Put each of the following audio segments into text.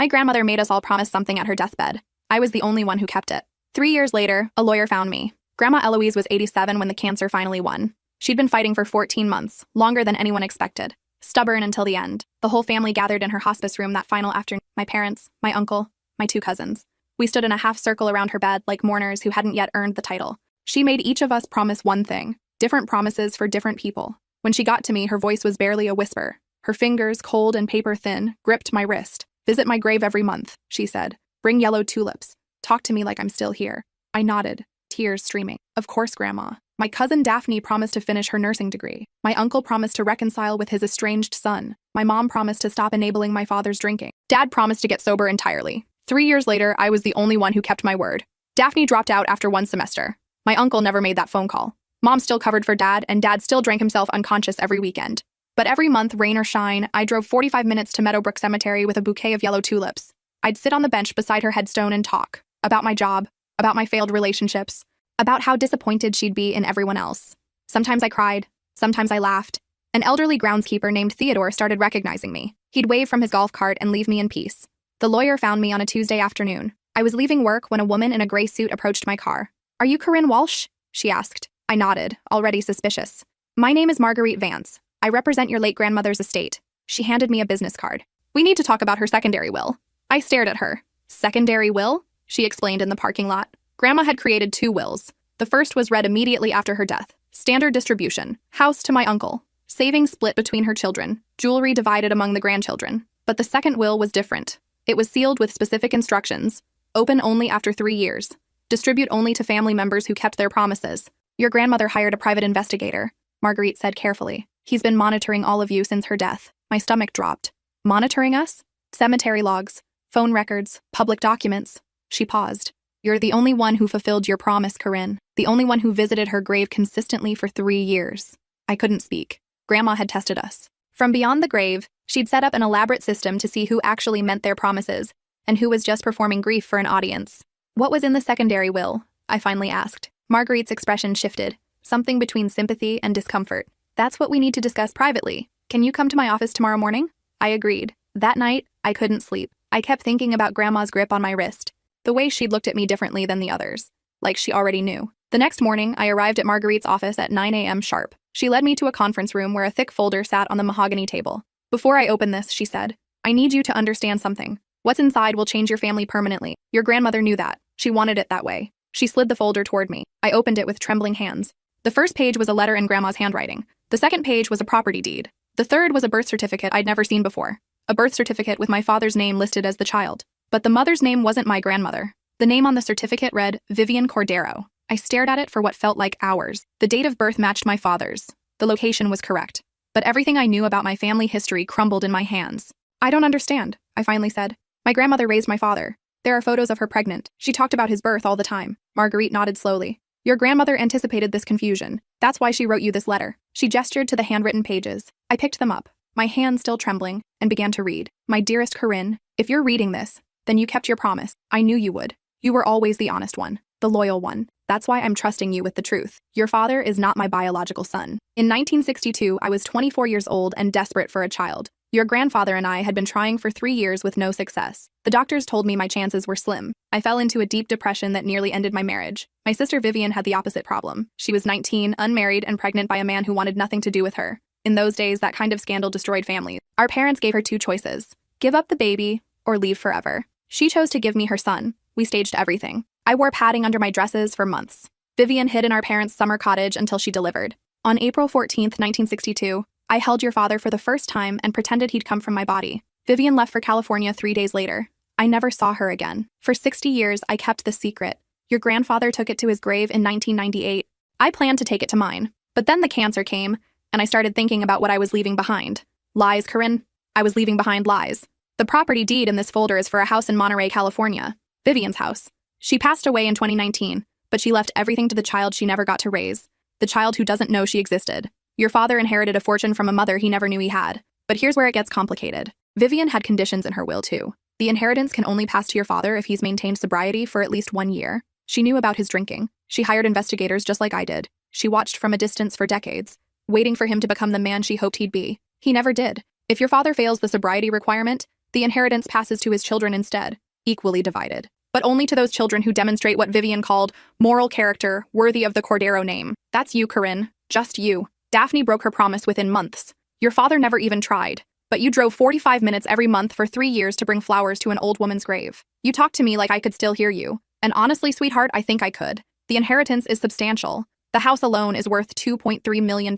My grandmother made us all promise something at her deathbed. I was the only one who kept it. 3 years later, a lawyer found me. Grandma Eloise was 87 when the cancer finally won. She'd been fighting for 14 months, longer than anyone expected. Stubborn until the end. The whole family gathered in her hospice room that final afternoon. My parents, my uncle, my 2 cousins. We stood in a half circle around her bed like mourners who hadn't yet earned the title. She made each of us promise one thing. Different promises for different people. When she got to me, her voice was barely a whisper. Her fingers, cold and paper thin, gripped my wrist. "Visit my grave every month," she said. "Bring yellow tulips. Talk to me like I'm still here." I nodded, tears streaming. "Of course, Grandma." My cousin Daphne promised to finish her nursing degree. My uncle promised to reconcile with his estranged son. My mom promised to stop enabling my father's drinking. Dad promised to get sober entirely. 3 years later, I was the only one who kept my word. Daphne dropped out after 1 semester. My uncle never made that phone call. Mom still covered for Dad, and Dad still drank himself unconscious every weekend. But every month, rain or shine, I drove 45 minutes to Meadowbrook Cemetery with a bouquet of yellow tulips. I'd sit on the bench beside her headstone and talk about my job, about my failed relationships, about how disappointed she'd be in everyone else. Sometimes I cried, sometimes I laughed. An elderly groundskeeper named Theodore started recognizing me. He'd wave from his golf cart and leave me in peace. The lawyer found me on a Tuesday afternoon. I was leaving work when a woman in a gray suit approached my car. "Are you Corinne Walsh?" she asked. I nodded, already suspicious. "My name is Marguerite Vance. I represent your late grandmother's estate." She handed me a business card. "We need to talk about her secondary will." I stared at her. "Secondary will?" she explained in the parking lot. Grandma had created 2 wills. The first was read immediately after her death. Standard distribution. House to my uncle. Savings split between her children. Jewelry divided among the grandchildren. But the second will was different. It was sealed with specific instructions. Open only after 3 years. Distribute only to family members who kept their promises. "Your grandmother hired a private investigator," Marguerite said carefully. "He's been monitoring all of you since her death." My stomach dropped. "Monitoring us?" "Cemetery logs, phone records, public documents." She paused. "You're the only one who fulfilled your promise, Corinne. The only one who visited her grave consistently for 3 years." I couldn't speak. Grandma had tested us. From beyond the grave, she'd set up an elaborate system to see who actually meant their promises and who was just performing grief for an audience. "What was in the secondary will?" I finally asked. Marguerite's expression shifted, something between sympathy and discomfort. "That's what we need to discuss privately. Can you come to my office tomorrow morning?" I agreed. That night, I couldn't sleep. I kept thinking about Grandma's grip on my wrist, the way she'd looked at me differently than the others, like she already knew. The next morning, I arrived at Marguerite's office at 9 a.m. sharp. She led me to a conference room where a thick folder sat on the mahogany table. "Before I open this," she said, "I need you to understand something. What's inside will change your family permanently. Your grandmother knew that. She wanted it that way." She slid the folder toward me. I opened it with trembling hands. The first page was a letter in Grandma's handwriting. The second page was a property deed. The third was a birth certificate I'd never seen before. A birth certificate with my father's name listed as the child. But the mother's name wasn't my grandmother. The name on the certificate read Vivian Cordero. I stared at it for what felt like hours. The date of birth matched my father's. The location was correct. But everything I knew about my family history crumbled in my hands. "I don't understand," I finally said. "My grandmother raised my father. There are photos of her pregnant. She talked about his birth all the time." Marguerite nodded slowly. "Your grandmother anticipated this confusion. That's why she wrote you this letter." She gestured to the handwritten pages. I picked them up, my hand still trembling, and began to read. "My dearest Corinne, if you're reading this, then you kept your promise. I knew you would. You were always the honest one, the loyal one. That's why I'm trusting you with the truth. Your father is not my biological son. In 1962, I was 24 years old and desperate for a child. Your grandfather and I had been trying for 3 years with no success. The doctors told me my chances were slim. I fell into a deep depression that nearly ended my marriage. My sister Vivian had the opposite problem. She was 19, unmarried, and pregnant by a man who wanted nothing to do with her. In those days, that kind of scandal destroyed families. Our parents gave her 2 choices: give up the baby or leave forever. She chose to give me her son. We staged everything. I wore padding under my dresses for months. Vivian hid in our parents' summer cottage until she delivered. On April 14th, 1962, I held your father for the first time and pretended he'd come from my body. Vivian left for California 3 days later. I never saw her again. For 60 years, I kept the secret. Your grandfather took it to his grave in 1998. I planned to take it to mine. But then the cancer came, and I started thinking about what I was leaving behind. Lies, Corinne. I was leaving behind lies. The property deed in this folder is for a house in Monterey, California. Vivian's house. She passed away in 2019, but she left everything to the child she never got to raise. The child who doesn't know she existed. Your father inherited a fortune from a mother he never knew he had. But here's where it gets complicated. Vivian had conditions in her will, too. The inheritance can only pass to your father if he's maintained sobriety for at least 1 year. She knew about his drinking. She hired investigators just like I did. She watched from a distance for decades, waiting for him to become the man she hoped he'd be. He never did. If your father fails the sobriety requirement, The inheritance passes to his children instead, equally divided. But only to those children who demonstrate what Vivian called moral character worthy of the Cordero name. That's you, Corinne. Just you. Daphne broke her promise within months. Your father never even tried. But you drove 45 minutes every month for 3 years to bring flowers to an old woman's grave. You talked to me like I could still hear you. And honestly, sweetheart, I think I could. The inheritance is substantial. The house alone is worth $2.3 million.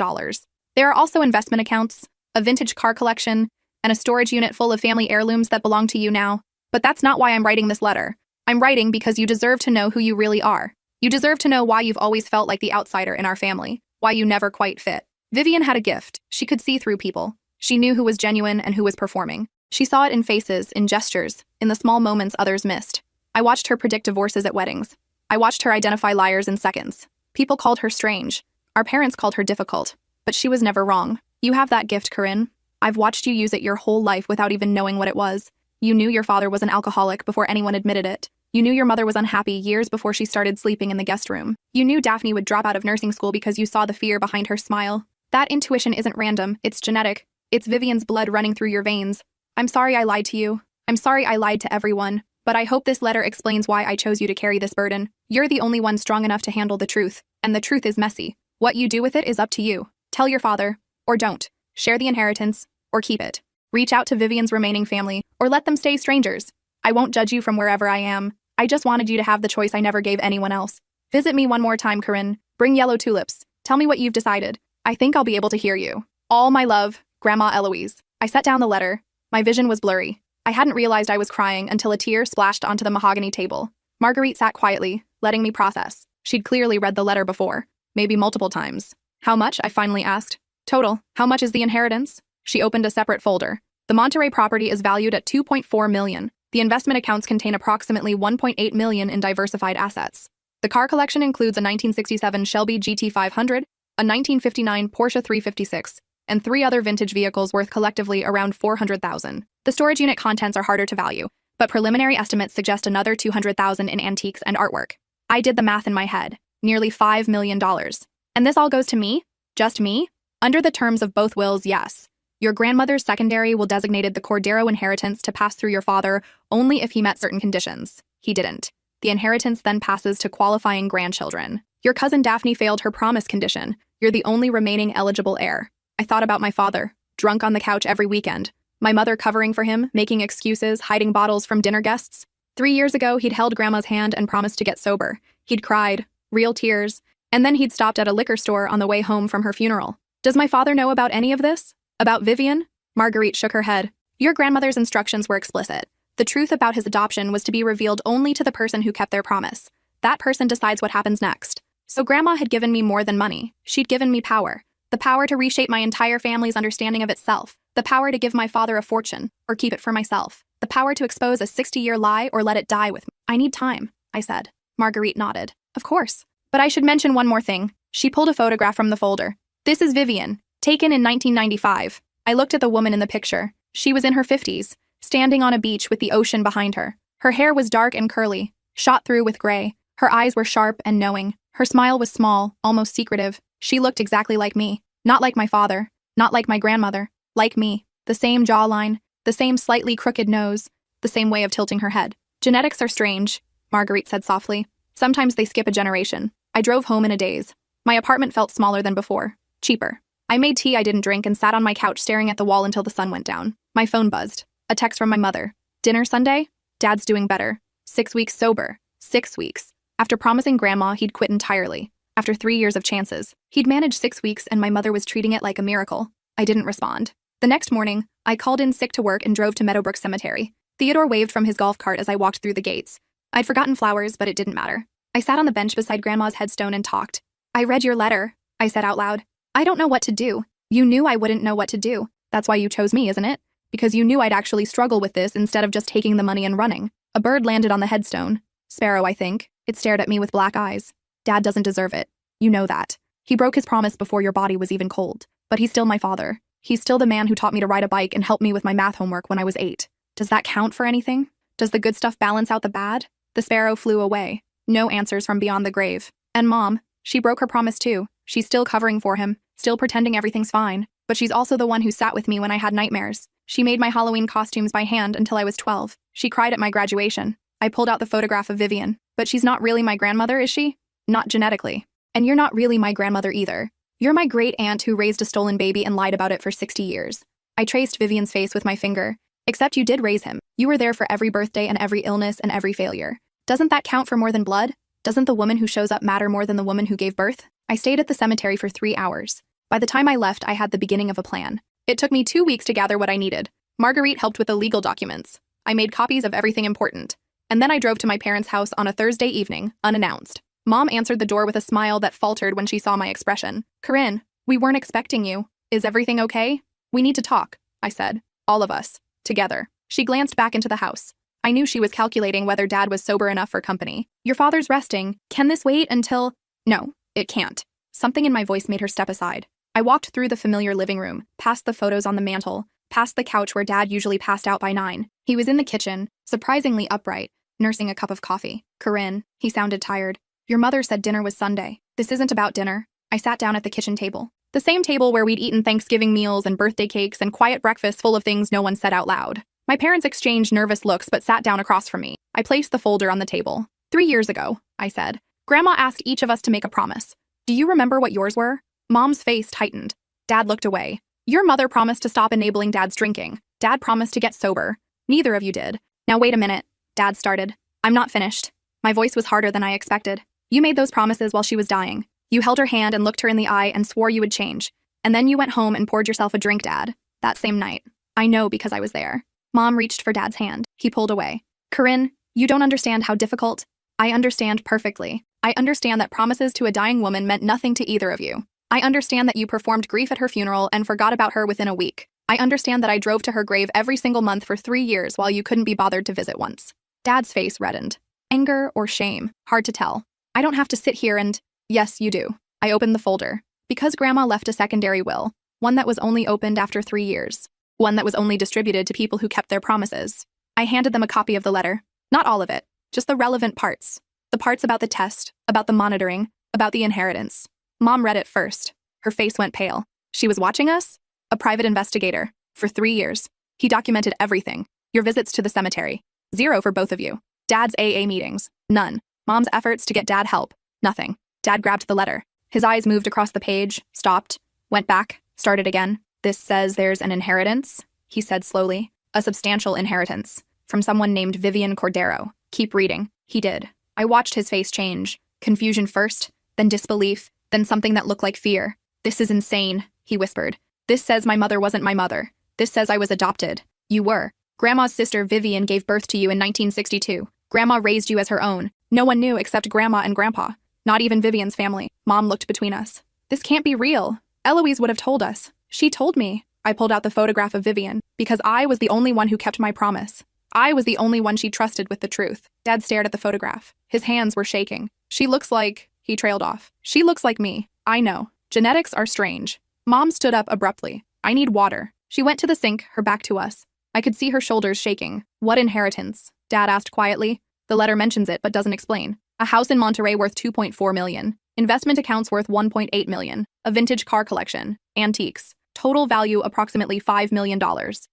There are also investment accounts, a vintage car collection, and a storage unit full of family heirlooms that belong to you now. But that's not why I'm writing this letter. I'm writing because you deserve to know who you really are. You deserve to know why you've always felt like the outsider in our family, why you never quite fit. Vivian had a gift. She could see through people. She knew who was genuine and who was performing. She saw it in faces, in gestures, in the small moments others missed. I watched her predict divorces at weddings. I watched her identify liars in seconds. People called her strange. Our parents called her difficult. But she was never wrong. You have that gift, Corinne. I've watched you use it your whole life without even knowing what it was. You knew your father was an alcoholic before anyone admitted it. You knew your mother was unhappy years before she started sleeping in the guest room. You knew Daphne would drop out of nursing school because you saw the fear behind her smile. That intuition isn't random, it's genetic. It's Vivian's blood running through your veins. I'm sorry I lied to you. I'm sorry I lied to everyone. But I hope this letter explains why I chose you to carry this burden. You're the only one strong enough to handle the truth. And the truth is messy. What you do with it is up to you. Tell your father, or don't. Share the inheritance, or keep it. Reach out to Vivian's remaining family, or let them stay strangers. I won't judge you from wherever I am. I just wanted you to have the choice I never gave anyone else. Visit me one more time, Corinne. Bring yellow tulips. Tell me what you've decided. I think I'll be able to hear you. All my love, Grandma Eloise. I set down the letter. My vision was blurry. I hadn't realized I was crying until a tear splashed onto the mahogany table. Marguerite sat quietly, letting me process. She'd clearly read the letter before, maybe multiple times. How much? I finally asked. Total. How much is the inheritance? She opened a separate folder. The Monterey property is valued at $2.4 million. The investment accounts contain approximately $1.8 million in diversified assets. The car collection includes a 1967 Shelby GT500, a 1959 Porsche 356, and 3 other vintage vehicles worth collectively around $400,000. The storage unit contents are harder to value, but preliminary estimates suggest another $200,000 in antiques and artwork. I did the math in my head. Nearly $5 million. And this all goes to me? Just me? Under the terms of both wills, yes. Your grandmother's secondary will designated the Cordero inheritance to pass through your father only if he met certain conditions. He didn't. The inheritance then passes to qualifying grandchildren. Your cousin Daphne failed her promise condition. You're the only remaining eligible heir. I thought about my father, drunk on the couch every weekend. My mother covering for him, making excuses, hiding bottles from dinner guests. 3 years ago, he'd held Grandma's hand and promised to get sober. He'd cried, real tears, and then he'd stopped at a liquor store on the way home from her funeral. Does my father know about any of this? About Vivian? Marguerite shook her head. Your grandmother's instructions were explicit. The truth about his adoption was to be revealed only to the person who kept their promise. That person decides what happens next. So Grandma had given me more than money. She'd given me power. The power to reshape my entire family's understanding of itself. The power to give my father a fortune, or keep it for myself. The power to expose a 60-year lie or let it die with me. I need time, I said. Marguerite nodded. Of course. But I should mention one more thing. She pulled a photograph from the folder. This is Vivian, taken in 1995. I looked at the woman in the picture. She was in her 50s, standing on a beach with the ocean behind her. Her hair was dark and curly, shot through with gray. Her eyes were sharp and knowing. Her smile was small, almost secretive. She looked exactly like me. Not like my father, not like my grandmother, like me. The same jawline, the same slightly crooked nose, the same way of tilting her head. Genetics are strange, Marguerite said softly. Sometimes they skip a generation. I drove home in a daze. My apartment felt smaller than before, cheaper. I made tea I didn't drink and sat on my couch staring at the wall until the sun went down. My phone buzzed. A text from my mother. Dinner Sunday? Dad's doing better. 6 weeks sober. 6 weeks. After promising Grandma he'd quit entirely. After 3 years of chances. He'd managed 6 weeks and my mother was treating it like a miracle. I didn't respond. The next morning, I called in sick to work and drove to Meadowbrook Cemetery. Theodore waved from his golf cart as I walked through the gates. I'd forgotten flowers, but it didn't matter. I sat on the bench beside Grandma's headstone and talked. I read your letter, I said out loud. I don't know what to do. You knew I wouldn't know what to do. That's why you chose me, isn't it? Because you knew I'd actually struggle with this instead of just taking the money and running. A bird landed on the headstone. Sparrow, I think. It stared at me with black eyes. Dad doesn't deserve it. You know that. He broke his promise before your body was even cold. But he's still my father. He's still the man who taught me to ride a bike and helped me with my math homework when I was 8. Does that count for anything? Does the good stuff balance out the bad? The sparrow flew away. No answers from beyond the grave. And Mom, she broke her promise too. She's still covering for him, still pretending everything's fine. But she's also the one who sat with me when I had nightmares. She made my Halloween costumes by hand until I was 12. She cried at my graduation. I pulled out the photograph of Vivian. But she's not really my grandmother, is she? Not genetically. And you're not really my grandmother either. You're my great aunt who raised a stolen baby and lied about it for 60 years. I traced Vivian's face with my finger. Except you did raise him. You were there for every birthday and every illness and every failure. Doesn't that count for more than blood? Doesn't the woman who shows up matter more than the woman who gave birth? I stayed at the cemetery for 3 hours. By the time I left, I had the beginning of a plan. It took me 2 weeks to gather what I needed. Marguerite helped with the legal documents. I made copies of everything important. And then I drove to my parents' house on a Thursday evening, unannounced. Mom answered the door with a smile that faltered when she saw my expression. Corinne, we weren't expecting you. Is everything okay? We need to talk, I said. All of us. Together. She glanced back into the house. I knew she was calculating whether Dad was sober enough for company. Your father's resting. Can this wait until… No, it can't. Something in my voice made her step aside. I walked through the familiar living room, past the photos on the mantel, past the couch where Dad usually passed out by 9. He was in the kitchen, surprisingly upright, nursing a cup of coffee. Corinne, he sounded tired. Your mother said dinner was Sunday. This isn't about dinner. I sat down at the kitchen table. The same table where we'd eaten Thanksgiving meals and birthday cakes and quiet breakfasts full of things no one said out loud. My parents exchanged nervous looks but sat down across from me. I placed the folder on the table. 3 years ago, I said, Grandma asked each of us to make a promise. Do you remember what yours were? Mom's face tightened. Dad looked away. Your mother promised to stop enabling Dad's drinking. Dad promised to get sober. Neither of you did. Now wait a minute. Dad started. I'm not finished. My voice was harder than I expected. You made those promises while she was dying. You held her hand and looked her in the eye and swore you would change. And then you went home and poured yourself a drink, Dad. That same night. I know because I was there. Mom reached for Dad's hand. He pulled away. Corinne, you don't understand how difficult. I understand perfectly. I understand that promises to a dying woman meant nothing to either of you. I understand that you performed grief at her funeral and forgot about her within a week. I understand that I drove to her grave every single month for 3 years while you couldn't be bothered to visit once. Dad's face reddened. Anger or shame? Hard to tell. I don't have to sit here and… Yes, you do. I opened the folder. Because Grandma left a secondary will, one that was only opened after 3 years. One that was only distributed to people who kept their promises. I handed them a copy of the letter. Not all of it, just the relevant parts. The parts about the test, about the monitoring, about the inheritance. Mom read it first. Her face went pale. She was watching us? A private investigator. For 3 years. He documented everything. Your visits to the cemetery. 0 for both of you. Dad's AA meetings. None. Mom's efforts to get Dad help. Nothing. Dad grabbed the letter. His eyes moved across the page, stopped, went back, started again. This says there's an inheritance, he said slowly. A substantial inheritance. From someone named Vivian Cordero. Keep reading. He did. I watched his face change. Confusion first, then disbelief, then something that looked like fear. This is insane, he whispered. This says my mother wasn't my mother. This says I was adopted. You were. Grandma's sister Vivian gave birth to you in 1962. Grandma raised you as her own. No one knew except Grandma and Grandpa. Not even Vivian's family. Mom looked between us. This can't be real. Eloise would have told us. She told me. I pulled out the photograph of Vivian because I was the only one who kept my promise. I was the only one she trusted with the truth. Dad stared at the photograph. His hands were shaking. She looks like… He trailed off. She looks like me. I know. Genetics are strange. Mom stood up abruptly. I need water. She went to the sink, her back to us. I could see her shoulders shaking. What inheritance? Dad asked quietly. The letter mentions it but doesn't explain. A house in Monterey worth $2.4 million. Investment accounts worth $1.8 million. A vintage car collection. Antiques. Total value approximately $5 million.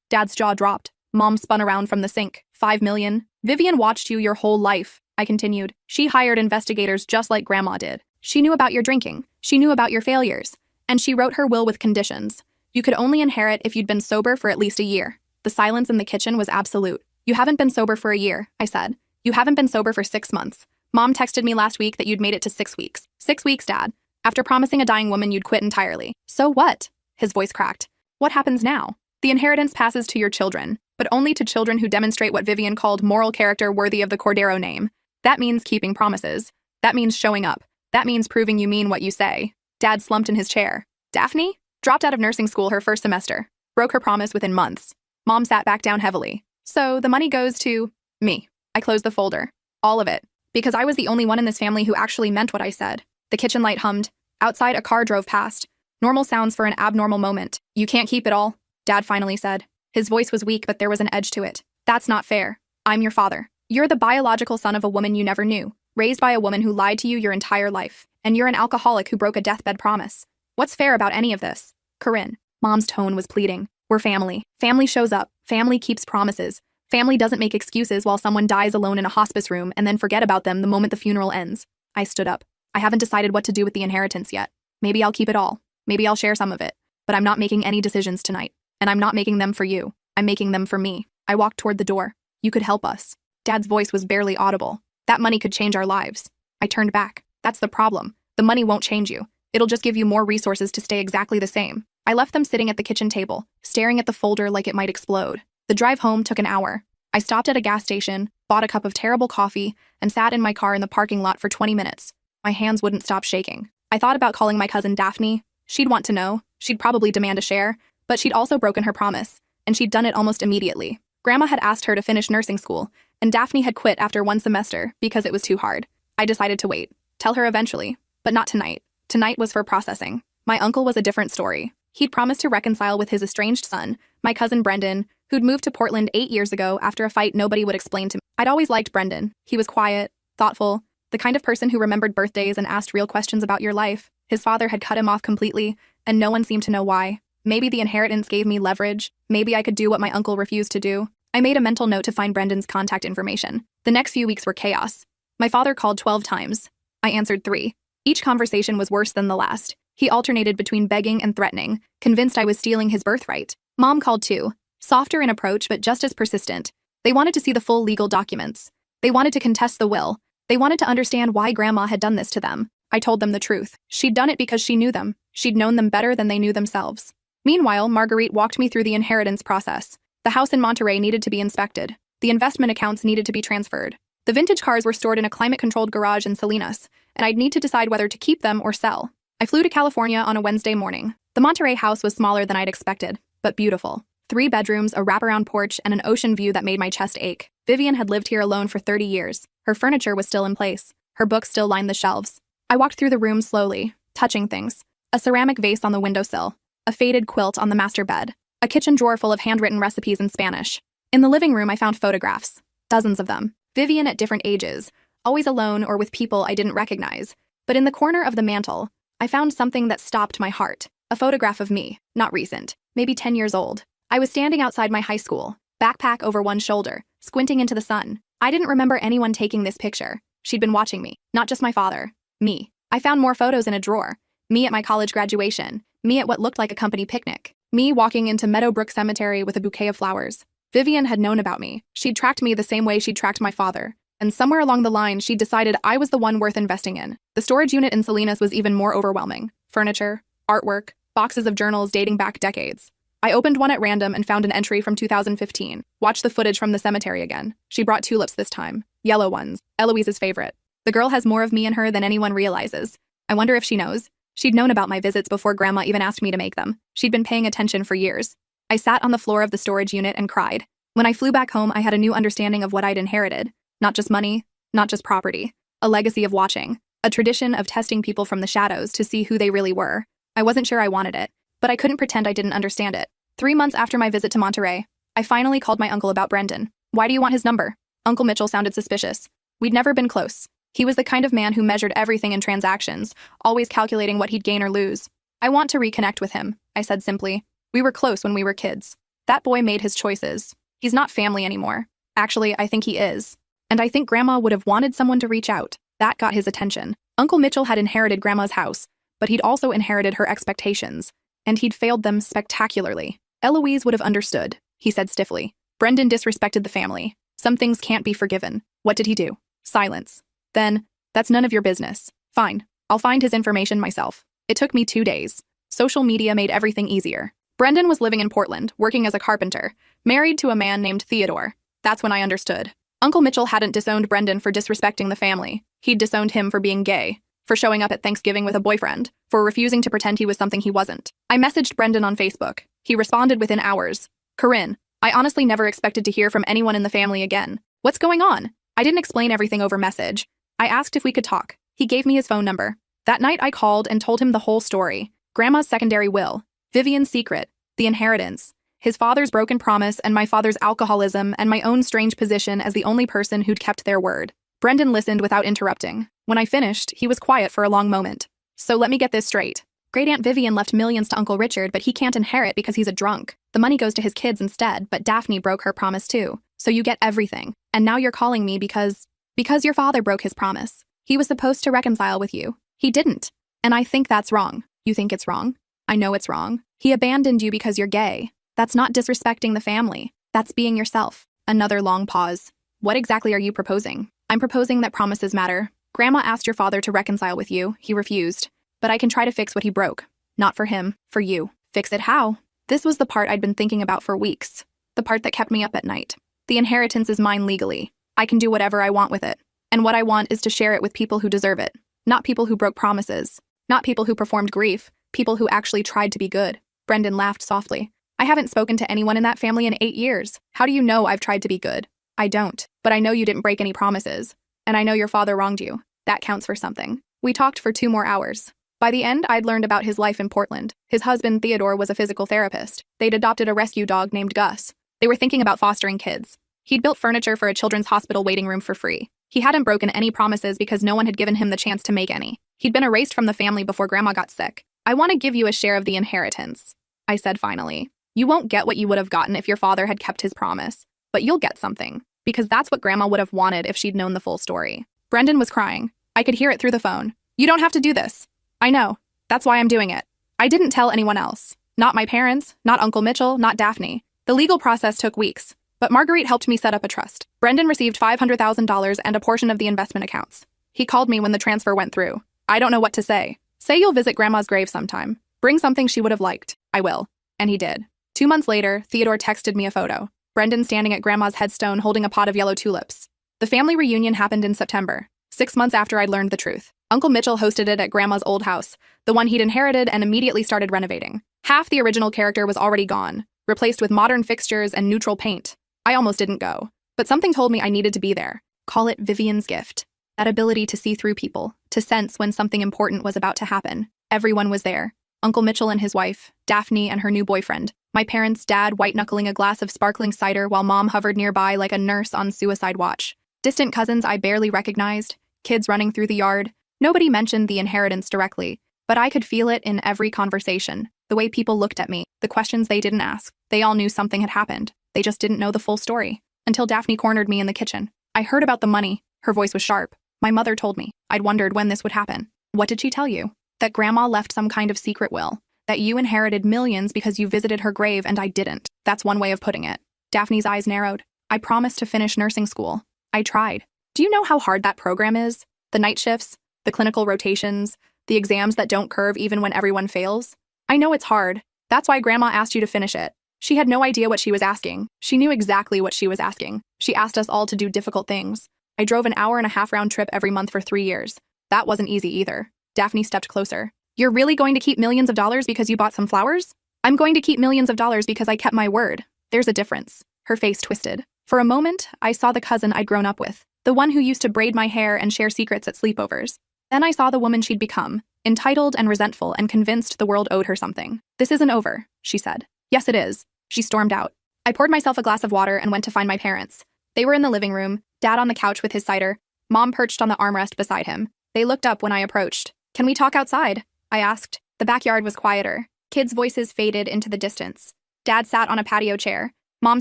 Dad's jaw dropped. Mom spun around from the sink. $5 million? Vivian watched you your whole life, I continued. She hired investigators just like Grandma did. She knew about your drinking. She knew about your failures. And she wrote her will with conditions. You could only inherit if you'd been sober for at least a year. The silence in the kitchen was absolute. You haven't been sober for a year, I said. You haven't been sober for 6 months. Mom texted me last week that you'd made it to 6 weeks. 6 weeks, Dad. After promising a dying woman you'd quit entirely. So what? His voice cracked. What happens now? The inheritance passes to your children, but only to children who demonstrate what Vivian called moral character worthy of the Cordero name. That means keeping promises. That means showing up. That means proving you mean what you say. Dad slumped in his chair. Daphne? Dropped out of nursing school her first semester. Broke her promise within months. Mom sat back down heavily. So the money goes to… me. I closed the folder. All of it. Because I was the only one in this family who actually meant what I said. The kitchen light hummed. Outside, a car drove past. Normal sounds for an abnormal moment. You can't keep it all, Dad finally said. His voice was weak, but there was an edge to it. That's not fair. I'm your father. You're the biological son of a woman you never knew, raised by a woman who lied to you your entire life, and you're an alcoholic who broke a deathbed promise. What's fair about any of this? Corinne. Mom's tone was pleading. We're family. Family shows up. Family keeps promises. Family doesn't make excuses while someone dies alone in a hospice room and then forget about them the moment the funeral ends. I stood up. I haven't decided what to do with the inheritance yet. Maybe I'll keep it all. Maybe I'll share some of it. But I'm not making any decisions tonight. And I'm not making them for you. I'm making them for me. I walked toward the door. You could help us. Dad's voice was barely audible. That money could change our lives. I turned back. That's the problem. The money won't change you. It'll just give you more resources to stay exactly the same. I left them sitting at the kitchen table, staring at the folder like it might explode. The drive home took an hour. I stopped at a gas station, bought a cup of terrible coffee, and sat in my car in the parking lot for 20 minutes. My hands wouldn't stop shaking. I thought about calling my cousin Daphne. She'd want to know. She'd probably demand a share. But she'd also broken her promise, and she'd done it almost immediately. Grandma had asked her to finish nursing school, and Daphne had quit after one semester because it was too hard. I decided to wait. Tell her eventually, but not tonight. Tonight was for processing. My uncle was a different story. He'd promised to reconcile with his estranged son, my cousin Brendan, who'd moved to Portland 8 years ago after a fight nobody would explain to me. I'd always liked Brendan. He was quiet, thoughtful, the kind of person who remembered birthdays and asked real questions about your life. His father had cut him off completely, and no one seemed to know why. Maybe the inheritance gave me leverage. Maybe I could do what my uncle refused to do. I made a mental note to find Brendan's contact information. The next few weeks were chaos. My father called 12 times. I answered 3. Each conversation was worse than the last. He alternated between begging and threatening, convinced I was stealing his birthright. Mom called too. Softer in approach, but just as persistent. They wanted to see the full legal documents. They wanted to contest the will. They wanted to understand why Grandma had done this to them. I told them the truth. She'd done it because she knew them. She'd known them better than they knew themselves. Meanwhile, Marguerite walked me through the inheritance process. The house in Monterey needed to be inspected. The investment accounts needed to be transferred. The vintage cars were stored in a climate-controlled garage in Salinas, and I'd need to decide whether to keep them or sell. I flew to California on a Wednesday morning. The Monterey house was smaller than I'd expected, but beautiful. 3 bedrooms, a wraparound porch, and an ocean view that made my chest ache. Vivian had lived here alone for 30 years. Her furniture was still in place. Her books still lined the shelves. I walked through the room slowly, touching things. A ceramic vase on the windowsill. A faded quilt on the master bed. A kitchen drawer full of handwritten recipes in Spanish. In the living room, I found photographs. Dozens of them. Vivian at different ages. Always alone or with people I didn't recognize. But in the corner of the mantel, I found something that stopped my heart. A photograph of me, not recent, maybe 10 years old. I was standing outside my high school, backpack over one shoulder, squinting into the sun. I didn't remember anyone taking this picture. She'd been watching me, not just my father. Me. I found more photos in a drawer. Me at my college graduation. Me at what looked like a company picnic. Me walking into Meadowbrook Cemetery with a bouquet of flowers. Vivian had known about me. She'd tracked me the same way she'd tracked my father. And somewhere along the line, she'd decided I was the one worth investing in. The storage unit in Salinas was even more overwhelming. Furniture, artwork, boxes of journals dating back decades. I opened one at random and found an entry from 2015. Watched the footage from the cemetery again. She brought tulips this time. Yellow ones. Eloise's favorite. The girl has more of me in her than anyone realizes. I wonder if she knows. She'd known about my visits before Grandma even asked me to make them. She'd been paying attention for years. I sat on the floor of the storage unit and cried. When I flew back home, I had a new understanding of what I'd inherited. Not just money, not just property. A legacy of watching. A tradition of testing people from the shadows to see who they really were. I wasn't sure I wanted it, but I couldn't pretend I didn't understand it. 3 months after my visit to Monterey, I finally called my uncle about Brendan. Why do you want his number? Uncle Mitchell sounded suspicious. We'd never been close. He was the kind of man who measured everything in transactions, always calculating what he'd gain or lose. I want to reconnect with him, I said simply. We were close when we were kids. That boy made his choices. He's not family anymore. Actually, I think he is. And I think Grandma would have wanted someone to reach out. That got his attention. Uncle Mitchell had inherited Grandma's house, but he'd also inherited her expectations. And he'd failed them spectacularly. Eloise would have understood, he said stiffly. Brendan disrespected the family. Some things can't be forgiven. What did he do? Silence. Then, that's none of your business. Fine, I'll find his information myself. It took me 2 days. Social media made everything easier. Brendan was living in Portland, working as a carpenter, married to a man named Theodore. That's when I understood. Uncle Mitchell hadn't disowned Brendan for disrespecting the family. He'd disowned him for being gay, for showing up at Thanksgiving with a boyfriend, for refusing to pretend he was something he wasn't. I messaged Brendan on Facebook. He responded within hours. Corinne, I honestly never expected to hear from anyone in the family again. What's going on? I didn't explain everything over message. I asked if we could talk. He gave me his phone number. That night I called and told him the whole story. Grandma's secondary will, Vivian's secret, the inheritance, his father's broken promise and my father's alcoholism and my own strange position as the only person who'd kept their word. Brendan listened without interrupting. When I finished, he was quiet for a long moment. So let me get this straight. Great Aunt Vivian left millions to Uncle Richard, but he can't inherit because he's a drunk. The money goes to his kids instead, but Daphne broke her promise too. So you get everything. And now you're calling me because your father broke his promise. He was supposed to reconcile with you. He didn't. And I think that's wrong. You think it's wrong? I know it's wrong. He abandoned you because you're gay. That's not disrespecting the family. That's being yourself. Another long pause. What exactly are you proposing? I'm proposing that promises matter. Grandma asked your father to reconcile with you. He refused. But I can try to fix what he broke. Not for him, for you. Fix it how? This was the part I'd been thinking about for weeks. The part that kept me up at night. The inheritance is mine legally. I can do whatever I want with it. And what I want is to share it with people who deserve it. Not people who broke promises. Not people who performed grief. People who actually tried to be good. Brendan laughed softly. I haven't spoken to anyone in that family in 8 years. How do you know I've tried to be good? I don't. But I know you didn't break any promises. And I know your father wronged you. That counts for something. We talked for 2 more hours. By the end, I'd learned about his life in Portland. His husband, Theodore, was a physical therapist. They'd adopted a rescue dog named Gus. They were thinking about fostering kids. He'd built furniture for a children's hospital waiting room for free. He hadn't broken any promises because no one had given him the chance to make any. He'd been erased from the family before Grandma got sick. I want to give you a share of the inheritance, I said finally. You won't get what you would have gotten if your father had kept his promise. But you'll get something. Because that's what Grandma would have wanted if she'd known the full story. Brendan was crying. I could hear it through the phone. You don't have to do this. I know. That's why I'm doing it. I didn't tell anyone else. Not my parents, not Uncle Mitchell, not Daphne. The legal process took weeks. But Marguerite helped me set up a trust. Brendan received $500,000 and a portion of the investment accounts. He called me when the transfer went through. I don't know what to say. Say you'll visit Grandma's grave sometime. Bring something she would have liked. I will. And he did. 2 months later, Theodore texted me a photo. Brendan standing at Grandma's headstone holding a pot of yellow tulips. The family reunion happened in September, 6 months after I'd learned the truth. Uncle Mitchell hosted it at Grandma's old house, the one he'd inherited and immediately started renovating. Half the original character was already gone, replaced with modern fixtures and neutral paint. I almost didn't go, but something told me I needed to be there. Call it Vivian's gift. That ability to see through people, to sense when something important was about to happen. Everyone was there. Uncle Mitchell and his wife, Daphne and her new boyfriend. My parents' dad white-knuckling a glass of sparkling cider while Mom hovered nearby like a nurse on suicide watch. Distant cousins I barely recognized, kids running through the yard. Nobody mentioned the inheritance directly, but I could feel it in every conversation. The way people looked at me, the questions they didn't ask. They all knew something had happened. They just didn't know the full story. Until Daphne cornered me in the kitchen. I heard about the money. Her voice was sharp. My mother told me. I'd wondered when this would happen. What did she tell you? That Grandma left some kind of secret will. That you inherited millions because you visited her grave and I didn't. That's one way of putting it. Daphne's eyes narrowed. I promised to finish nursing school. I tried. Do you know how hard that program is? The night shifts, the clinical rotations, the exams that don't curve even when everyone fails? I know it's hard. That's why Grandma asked you to finish it. She had no idea what she was asking. She knew exactly what she was asking. She asked us all to do difficult things. I drove an hour-and-a-half round trip every month for 3 years. That wasn't easy either. Daphne stepped closer. You're really going to keep millions of dollars because you bought some flowers? I'm going to keep millions of dollars because I kept my word. There's a difference. Her face twisted. For a moment, I saw the cousin I'd grown up with. The one who used to braid my hair and share secrets at sleepovers. Then I saw the woman she'd become. Entitled and resentful and convinced the world owed her something. This isn't over, she said. Yes, it is. She stormed out. I poured myself a glass of water and went to find my parents. They were in the living room, Dad on the couch with his cider, Mom perched on the armrest beside him. They looked up when I approached. Can we talk outside? I asked. The backyard was quieter. Kids' voices faded into the distance. Dad sat on a patio chair, Mom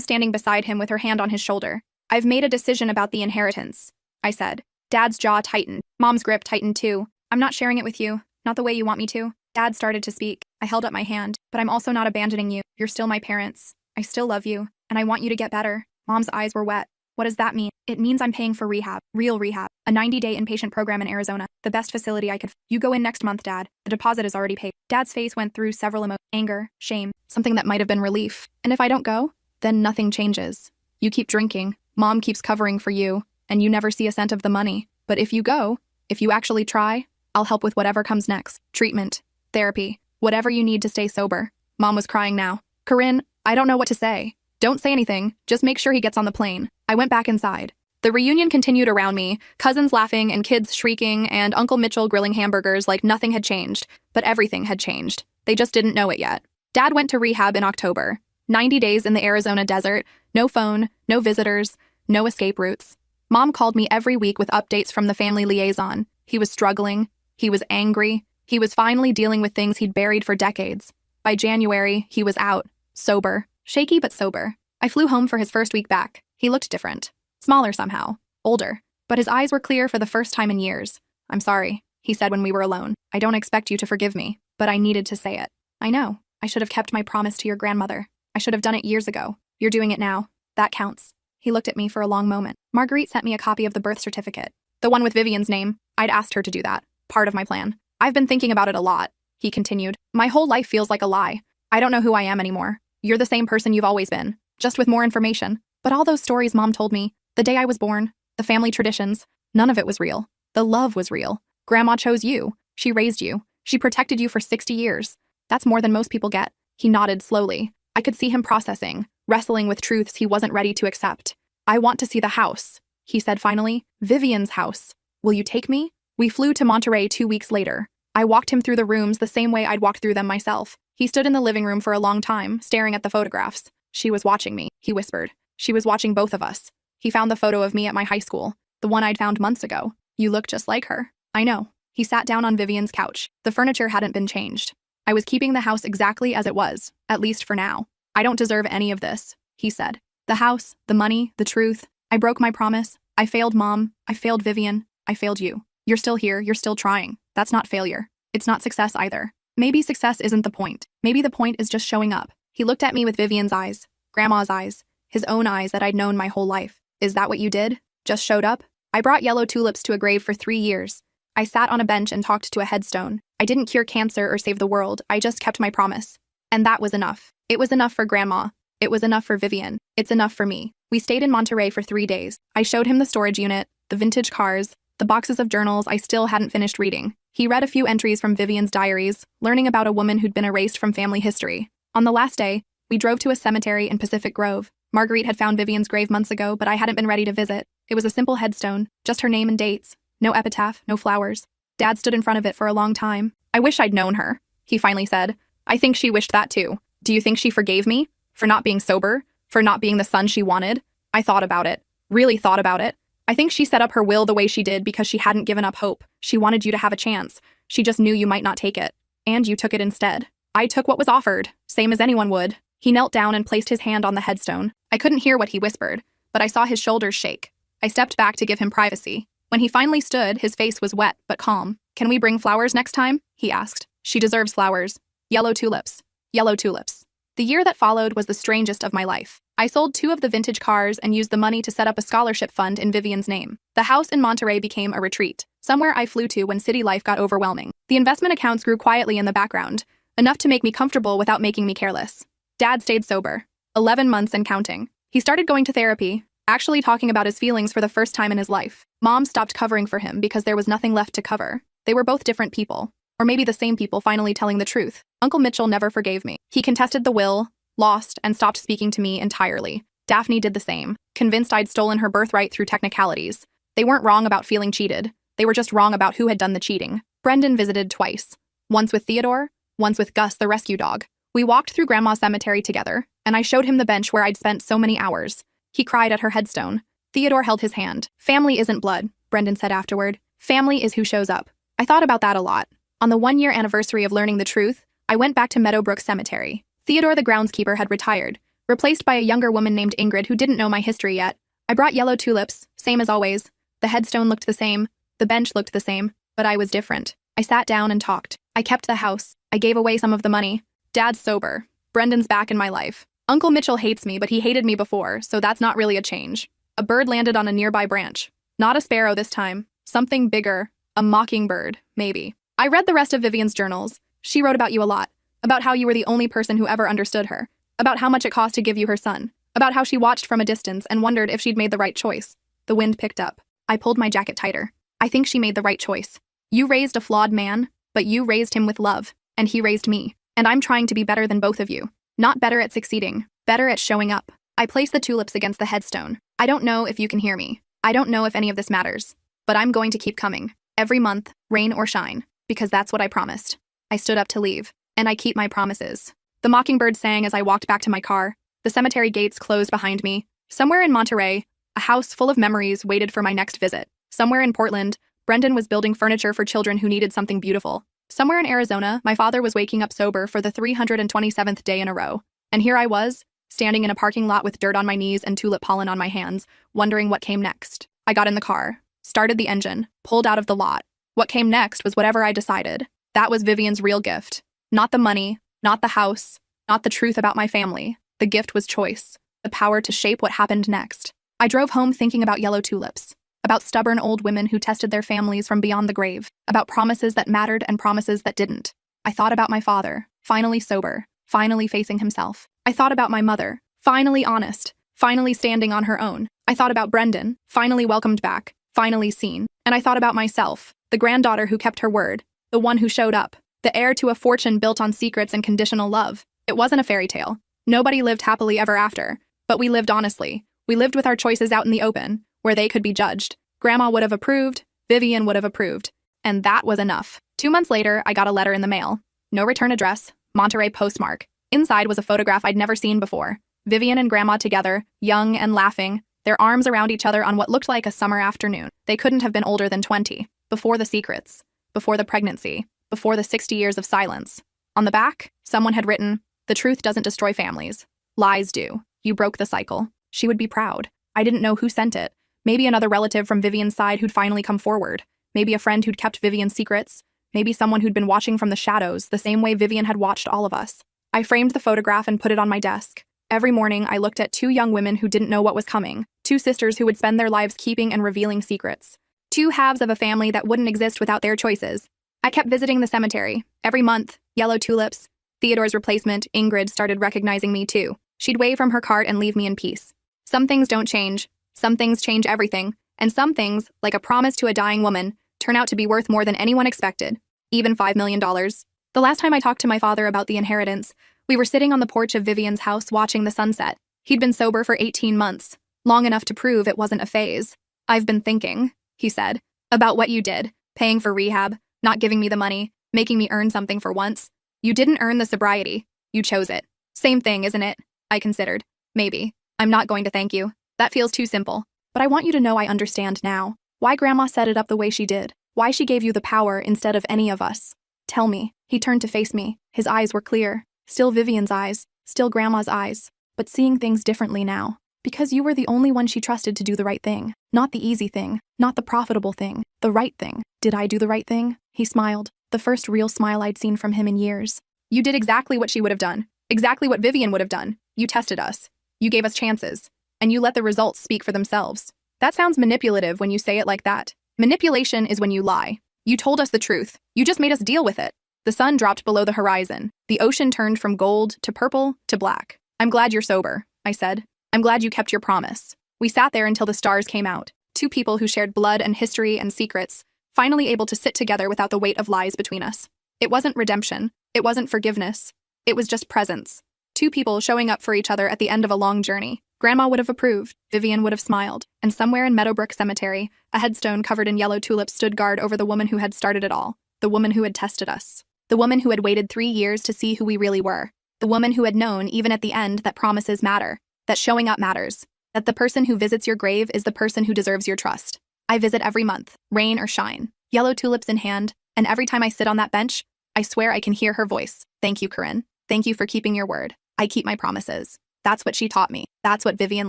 standing beside him with her hand on his shoulder. I've made a decision about the inheritance, I said. Dad's jaw tightened. Mom's grip tightened too. I'm not sharing it with you, not the way you want me to. Dad started to speak. I held up my hand. But I'm also not abandoning you. You're still my parents. I still love you, and I want you to get better. Mom's eyes were wet. What does that mean? It means I'm paying for rehab, real rehab, a 90-day inpatient program in Arizona, the best facility I could. You go in next month, Dad. The deposit is already paid. Dad's face went through several emotions: anger, shame, something that might have been relief. And if I don't go, then nothing changes. You keep drinking, Mom keeps covering for you, and you never see a cent of the money. But if you go, if you actually try, I'll help with whatever comes next. Treatment, therapy, whatever you need to stay sober. Mom was crying now. Corinne, I don't know what to say. Don't say anything, just make sure he gets on the plane. I went back inside. The reunion continued around me, cousins laughing and kids shrieking and Uncle Mitchell grilling hamburgers like nothing had changed. But everything had changed. They just didn't know it yet. Dad went to rehab in October. 90 days in the Arizona desert, no phone, no visitors, no escape routes. Mom called me every week with updates from the family liaison. He was struggling. He was angry. He was finally dealing with things he'd buried for decades. By January, he was out, sober, shaky but sober. I flew home for his first week back. He looked different. Smaller somehow. Older. But his eyes were clear for the first time in years. "I'm sorry," he said when we were alone. "I don't expect you to forgive me, but I needed to say it." "I know. I should have kept my promise to your grandmother. I should have done it years ago. You're doing it now. That counts." He looked at me for a long moment. "Marguerite sent me a copy of the birth certificate. The one with Vivian's name. I'd asked her to do that. Part of my plan. I've been thinking about it a lot," he continued. "My whole life feels like a lie. I don't know who I am anymore. You're the same person you've always been, just with more information. But all those stories Mom told me, the day I was born, the family traditions, none of it was real. The love was real. Grandma chose you. She raised you. She protected you for 60 years. That's more than most people get." He nodded slowly. I could see him processing, wrestling with truths he wasn't ready to accept. "I want to see the house," he said finally. "Vivian's house. Will you take me?" We flew to Monterey 2 weeks later. I walked him through the rooms the same way I'd walked through them myself. He stood in the living room for a long time, staring at the photographs. "She was watching me," he whispered. "She was watching both of us." He found the photo of me at my high school, the one I'd found months ago. "You look just like her." "I know." He sat down on Vivian's couch. The furniture hadn't been changed. "I was keeping the house exactly as it was, at least for now. I don't deserve any of this," he said. "The house, the money, the truth. I broke my promise. I failed Mom. I failed Vivian. I failed you. You're still here. You're still trying. That's not failure. It's not success either. Maybe success isn't the point. Maybe the point is just showing up." He looked at me with Vivian's eyes, Grandma's eyes, his own eyes that I'd known my whole life. "Is that what you did? Just showed up?" "I brought yellow tulips to a grave for 3 years. I sat on a bench and talked to a headstone. I didn't cure cancer or save the world. I just kept my promise. And that was enough. It was enough for Grandma. It was enough for Vivian. It's enough for me." We stayed in Monterey for 3 days. I showed him the storage unit, the vintage cars, the boxes of journals I still hadn't finished reading. He read a few entries from Vivian's diaries, learning about a woman who'd been erased from family history. On the last day, we drove to a cemetery in Pacific Grove. Marguerite had found Vivian's grave months ago, but I hadn't been ready to visit. It was a simple headstone, just her name and dates. No epitaph, no flowers. Dad stood in front of it for a long time. "I wish I'd known her," he finally said. "I think she wished that too. Do you think she forgave me? For not being sober? For not being the son she wanted?" I thought about it. Really thought about it. "I think she set up her will the way she did because she hadn't given up hope. She wanted you to have a chance. She just knew you might not take it. And you took it instead." "I took what was offered, same as anyone would." He knelt down and placed his hand on the headstone. I couldn't hear what he whispered, but I saw his shoulders shake. I stepped back to give him privacy. When he finally stood, his face was wet but calm. "Can we bring flowers next time?" he asked. "She deserves flowers. Yellow tulips. Yellow tulips." The year that followed was the strangest of my life. I sold 2 of the vintage cars and used the money to set up a scholarship fund in Vivian's name. The house in Monterey became a retreat, somewhere I flew to when city life got overwhelming. The investment accounts grew quietly in the background, enough to make me comfortable without making me careless. Dad stayed sober. 11 months and counting. He started going to therapy, actually talking about his feelings for the first time in his life. Mom stopped covering for him because there was nothing left to cover. They were both different people. Or maybe the same people finally telling the truth. Uncle Mitchell never forgave me. He contested the will, lost, and stopped speaking to me entirely. Daphne did the same, convinced I'd stolen her birthright through technicalities. They weren't wrong about feeling cheated. They were just wrong about who had done the cheating. Brendan visited twice. Once with Theodore, once with Gus, the rescue dog. We walked through Grandma's cemetery together, and I showed him the bench where I'd spent so many hours. He cried at her headstone. Theodore held his hand. "Family isn't blood," Brendan said afterward. "Family is who shows up." I thought about that a lot. On the 1-year anniversary of learning the truth, I went back to Meadowbrook Cemetery. Theodore, the groundskeeper, had retired, replaced by a younger woman named Ingrid who didn't know my history yet. I brought yellow tulips, same as always. The headstone looked the same, the bench looked the same, but I was different. I sat down and talked. I kept the house. I gave away some of the money. Dad's sober. Brendan's back in my life. Uncle Mitchell hates me, but he hated me before, so that's not really a change. A bird landed on a nearby branch. Not a sparrow this time. Something bigger. A mockingbird, maybe. I read the rest of Vivian's journals. She wrote about you a lot. About how you were the only person who ever understood her. About how much it cost to give you her son. About how she watched from a distance and wondered if she'd made the right choice. The wind picked up. I pulled my jacket tighter. I think she made the right choice. You raised a flawed man, but you raised him with love, and he raised me. And I'm trying to be better than both of you. Not better at succeeding, better at showing up. I placed the tulips against the headstone. I don't know if you can hear me. I don't know if any of this matters. But I'm going to keep coming. Every month, rain or shine. Because that's what I promised. I stood up to leave. And I keep my promises. The mockingbird sang as I walked back to my car. The cemetery gates closed behind me. Somewhere in Monterey, a house full of memories waited for my next visit. Somewhere in Portland, Brendan was building furniture for children who needed something beautiful. Somewhere in Arizona, my father was waking up sober for the 327th day in a row. And here I was, standing in a parking lot with dirt on my knees and tulip pollen on my hands, wondering what came next. I got in the car, started the engine, pulled out of the lot. What came next was whatever I decided. That was Vivian's real gift. Not the money, not the house, not the truth about my family. The gift was choice, the power to shape what happened next. I drove home thinking about yellow tulips, about stubborn old women who tested their families from beyond the grave, about promises that mattered and promises that didn't. I thought about my father, finally sober, finally facing himself. I thought about my mother, finally honest, finally standing on her own. I thought about Brendan, finally welcomed back, finally seen. And I thought about myself, the granddaughter who kept her word, the one who showed up, the heir to a fortune built on secrets and conditional love. It wasn't a fairy tale. Nobody lived happily ever after, but we lived honestly. We lived with our choices out in the open, where they could be judged. Grandma would have approved, Vivian would have approved, and that was enough. 2 months later, I got a letter in the mail. No return address, Monterey postmark. Inside was a photograph I'd never seen before. Vivian and Grandma together, young and laughing, their arms around each other on what looked like a summer afternoon. They couldn't have been older than 20, before the secrets, before the pregnancy, before the 60 years of silence. On the back, someone had written, "The truth doesn't destroy families. Lies do. You broke the cycle." She would be proud. I didn't know who sent it. Maybe another relative from Vivian's side who'd finally come forward. Maybe a friend who'd kept Vivian's secrets. Maybe someone who'd been watching from the shadows, the same way Vivian had watched all of us. I framed the photograph and put it on my desk. Every morning, I looked at two young women who didn't know what was coming. Two sisters who would spend their lives keeping and revealing secrets. Two halves of a family that wouldn't exist without their choices. I kept visiting the cemetery. Every month, yellow tulips. Theodore's replacement, Ingrid, started recognizing me too. She'd wave from her cart and leave me in peace. Some things don't change. Some things change everything. And some things, like a promise to a dying woman, turn out to be worth more than anyone expected. Even $5 million. The last time I talked to my father about the inheritance, we were sitting on the porch of Vivian's house watching the sunset. He'd been sober for 18 months, long enough to prove it wasn't a phase. "I've been thinking," he said, "about what you did, paying for rehab, not giving me the money, making me earn something for once. You didn't earn the sobriety. You chose it. Same thing, isn't it?" I considered. "Maybe. I'm not going to thank you. That feels too simple. But I want you to know I understand now. Why Grandma set it up the way she did. Why she gave you the power instead of any of us. Tell me." He turned to face me. His eyes were clear. Still Vivian's eyes. Still Grandma's eyes. But seeing things differently now. Because you were the only one she trusted to do the right thing. Not the easy thing. Not the profitable thing. The right thing. Did I do the right thing? He smiled. The first real smile I'd seen from him in years. "You did exactly what she would have done. Exactly what Vivian would have done. You tested us. You gave us chances. And you let the results speak for themselves." That sounds manipulative when you say it like that. Manipulation is when you lie. You told us the truth. You just made us deal with it. The sun dropped below the horizon. The ocean turned from gold to purple to black. "I'm glad you're sober," I said. "I'm glad you kept your promise." We sat there until the stars came out. Two people who shared blood and history and secrets, finally able to sit together without the weight of lies between us. It wasn't redemption. It wasn't forgiveness. It was just presence. Two people showing up for each other at the end of a long journey. Grandma would have approved, Vivian would have smiled, and somewhere in Meadowbrook Cemetery, a headstone covered in yellow tulips stood guard over the woman who had started it all, the woman who had tested us, the woman who had waited 3 years to see who we really were, the woman who had known, even at the end, that promises matter, that showing up matters, that the person who visits your grave is the person who deserves your trust. I visit every month, rain or shine, yellow tulips in hand, and every time I sit on that bench, I swear I can hear her voice. "Thank you, Corinne. Thank you for keeping your word. I keep my promises." That's what she taught me. That's what Vivian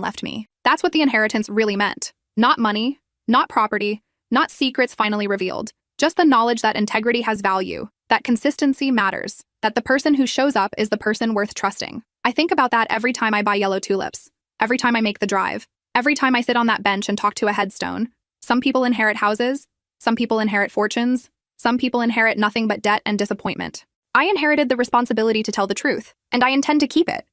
left me. That's what the inheritance really meant. Not money, not property, not secrets finally revealed. Just the knowledge that integrity has value, that consistency matters, that the person who shows up is the person worth trusting. I think about that every time I buy yellow tulips, every time I make the drive, every time I sit on that bench and talk to a headstone. Some people inherit houses, some people inherit fortunes, some people inherit nothing but debt and disappointment. I inherited the responsibility to tell the truth, and I intend to keep it.